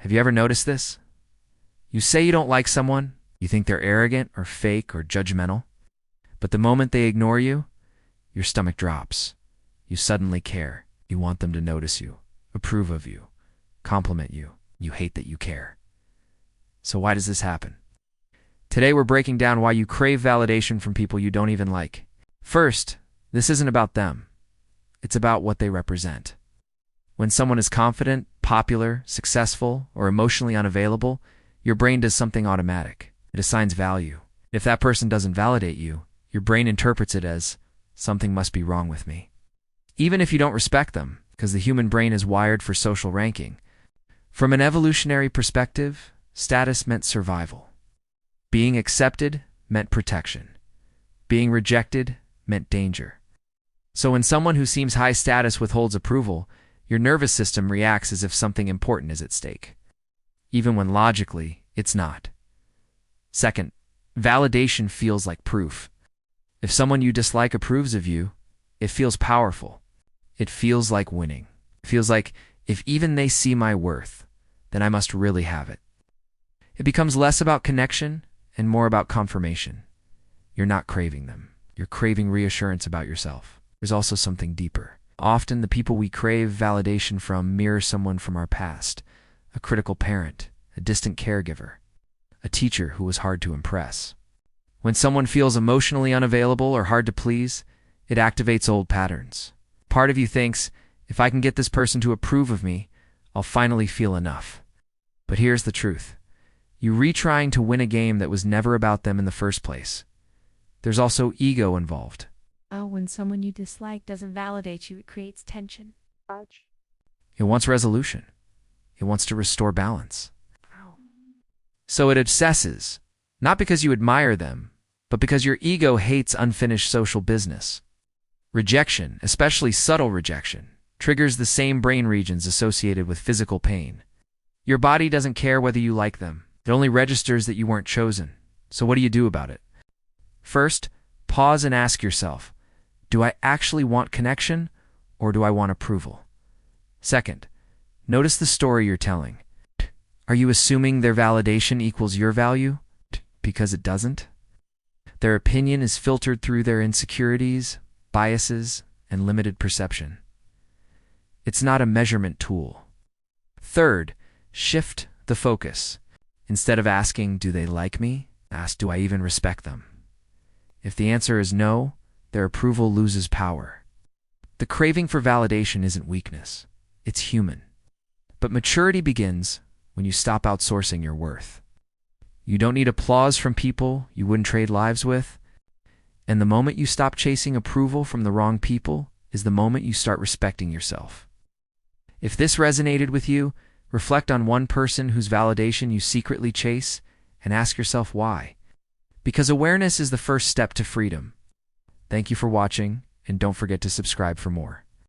Have you ever noticed this? You say you don't like someone, you think they're arrogant or fake or judgmental, but the moment they ignore you, your stomach drops. You suddenly care. You want them to notice you, approve of you, compliment you. You hate that you care. So why does this happen? Today we're breaking down why you crave validation from people you don't even like. First, this isn't about them. It's about what they represent. When someone is confident, popular, successful, or emotionally unavailable, your brain does something automatic. It assigns value. If that person doesn't validate you, your brain interprets it as, something must be wrong with me. Even if you don't respect them, because the human brain is wired for social ranking. From an evolutionary perspective, status meant survival. Being accepted meant protection. Being rejected meant danger. So when someone who seems high status withholds approval, your nervous system reacts as if something important is at stake, even when logically it's not. Second, validation feels like proof. If someone you dislike approves of you, it feels powerful. It feels like winning. It feels like if even they see my worth, then I must really have it. It becomes less about connection and more about confirmation. You're not craving them. You're craving reassurance about yourself. There's also something deeper. Often the people we crave validation from mirror someone from our past, a critical parent, a distant caregiver, a teacher who was hard to impress. When someone feels emotionally unavailable or hard to please, it activates old patterns. Part of you thinks, if I can get this person to approve of me, I'll finally feel enough. But here's the truth. You're retrying to win a game that was never about them in the first place. There's also ego involved. Oh, when someone you dislike doesn't validate you, it creates tension. It wants resolution. It wants to restore balance. Ow. So it obsesses, not because you admire them, but because your ego hates unfinished social business. Rejection, especially subtle rejection, triggers the same brain regions associated with physical pain. Your body doesn't care whether you like them. It only registers that you weren't chosen. So what do you do about it? First, pause and ask yourself, do I actually want connection or do I want approval? Second, notice the story you're telling. Are you assuming their validation equals your value? Because it doesn't. Their opinion is filtered through their insecurities, biases, and limited perception. It's not a measurement tool. Third, shift the focus. Instead of asking, do they like me? Ask, do I even respect them? If the answer is no, their approval loses power. The craving for validation isn't weakness. It's human. But maturity begins when you stop outsourcing your worth. You don't need applause from people you wouldn't trade lives with. And the moment you stop chasing approval from the wrong people is the moment you start respecting yourself. If this resonated with you, reflect on one person whose validation you secretly chase and ask yourself why. Because awareness is the first step to freedom. Thank you for watching, and don't forget to subscribe for more.